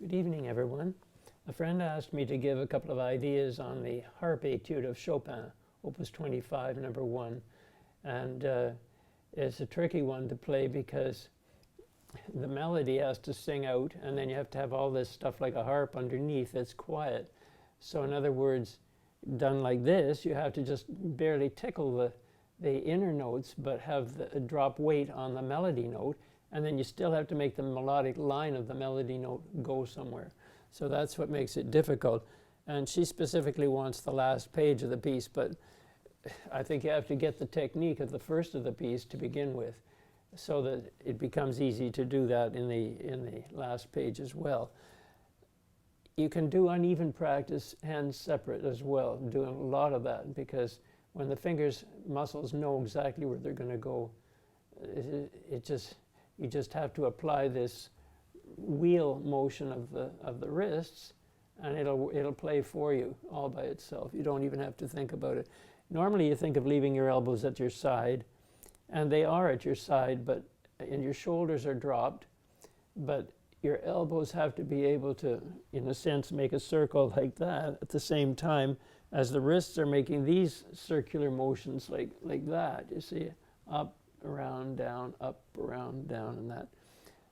Good evening, everyone. A friend asked me to give a couple of ideas on the Harp Etude of Chopin, Opus 25, number 1. And it's a tricky one to play because the melody has to sing out, and then you have to have all this stuff like a harp underneath that's quiet. So in other words, done like this, you have to just barely tickle the inner notes, but have the drop weight on the melody note, and then you still have to make the melodic line of the melody note go somewhere. So that's what makes it difficult. And she specifically wants the last page of the piece, but I think you have to get the technique of the first of the piece to begin with, so that it becomes easy to do that in the last page as well. You can do uneven practice hands separate as well, doing a lot of that, because when the fingers muscles know exactly where they're going to go, you just have to apply this wheel motion of the wrists, and it'll play for you all by itself. You don't even have to think about it. Normally you think of leaving your elbows at your side, and they are at your side, and your shoulders are dropped, but your elbows have to be able to, in a sense, make a circle like that at the same time as the wrists are making these circular motions like that. You see, up, around, down, up, around, down, and that.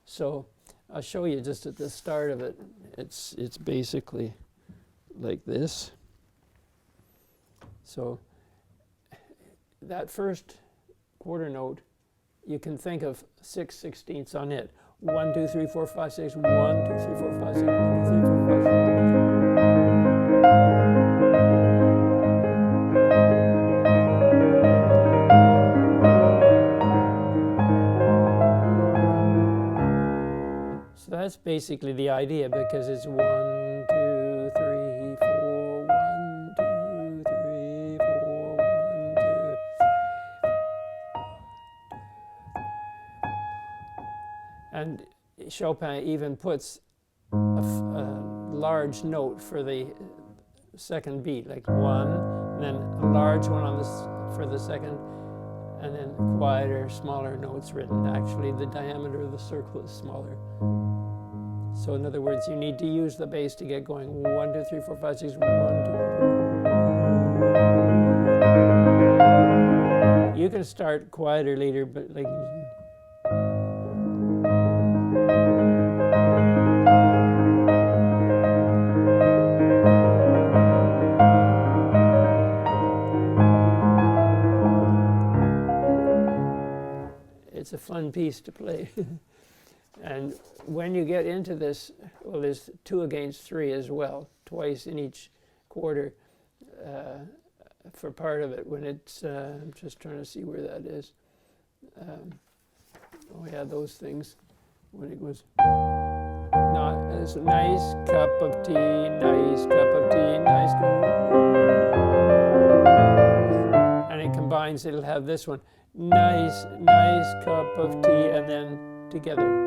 So I'll show you just at the start of it. It's basically like this. So that first quarter note, you can think of 6/16 on it. 1, 2, 3, 4, 5, 6. 1, 2, 3, 4, 5, 6. 1, 2, 3, 4, 5, 6. So that's basically the idea, because it's 1, 2, 3, 4, 1, 2, 3, 4, 1, 2. And Chopin even puts a large note for the second beat, like 1, and then a large one on for the second, and then quieter, smaller notes written. Actually, the diameter of the circle is smaller. So in other words, you need to use the bass to get going. 1, 2, 3, 4, 5, 6. 1, 2. You can start quieter later, but like. It's a fun piece to play. And when you get into this, well, there's 2 against 3 as well, twice in each quarter for part of it. When it's, I'm just trying to see where that is. Oh yeah, those things. When it goes, it's a nice cup of tea, nice cup of tea, nice cup. And it combines, it'll have this one. Nice, nice cup of tea, and then together.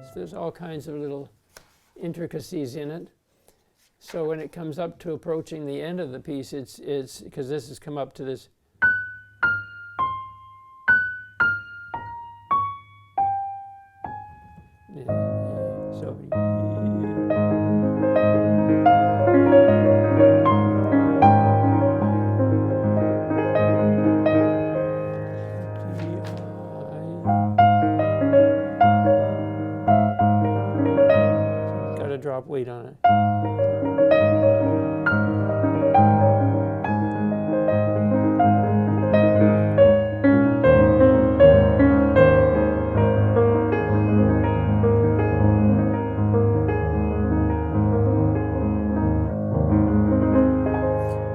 So there's all kinds of little intricacies in it. So when it comes up to approaching the end of the piece, it's because this has come up to this. So. Drop weight on it.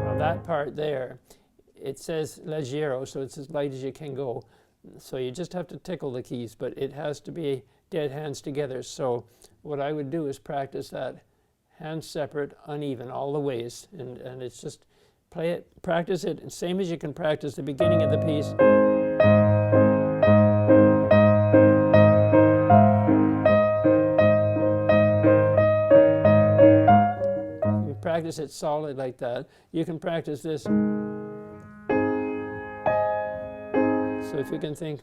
Now that part there, it says leggero, so it's as light as you can go. So you just have to tickle the keys, but it has to be dead hands together. So what I would do is practice that hands separate, uneven, all the ways, and it's just play it, practice it, and same as you can practice the beginning of the piece. You practice it solid like that. You can practice this. So if you can think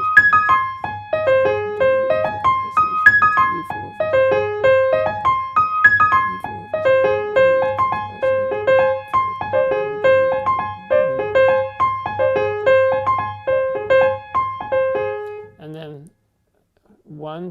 And then 1,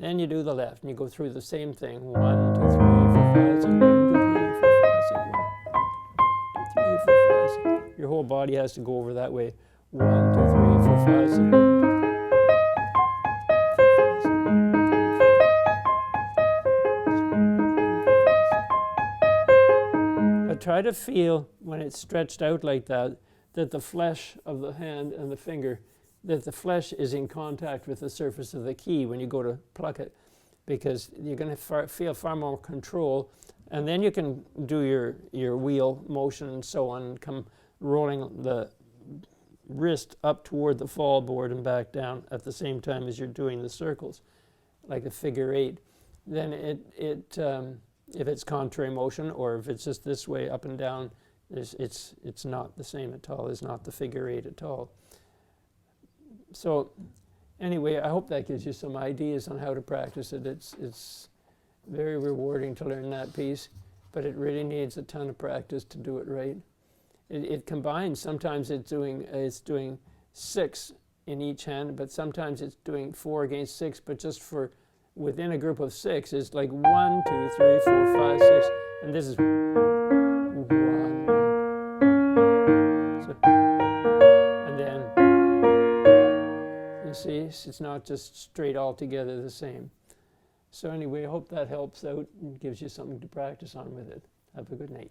Then you do the left, and you go through the same thing. 1, 2, 3, 4, 5, 6, 1, 2, 3, 4, 5, 6, 1, 2, 3, 4, 5, 6. Your whole body has to go over that way. 1, 2, 3, 4, 5, 6. But try to feel when it's stretched out like that, that the flesh of the hand and the finger, that the flesh is in contact with the surface of the key when you go to pluck it, because you're going to feel far more control, and then you can do your wheel motion and so on, and come rolling the wrist up toward the fall board and back down at the same time as you're doing the circles, like a figure 8. Then if it's contrary motion, or if it's just this way up and down, it's not the same at all. It's not the figure 8 at all. So anyway, I hope that gives you some ideas on how to practice it. It's very rewarding to learn that piece, but it really needs a ton of practice to do it right. It combines. Sometimes it's doing 6 in each hand, but sometimes it's doing 4 against 6, but just for within a group of 6, it's like 1, 2, 3, 4, 5, 6, and this is 1. So, and then you see, it's not just straight all together the same. So anyway, I hope that helps out and gives you something to practice on with it. Have a good night.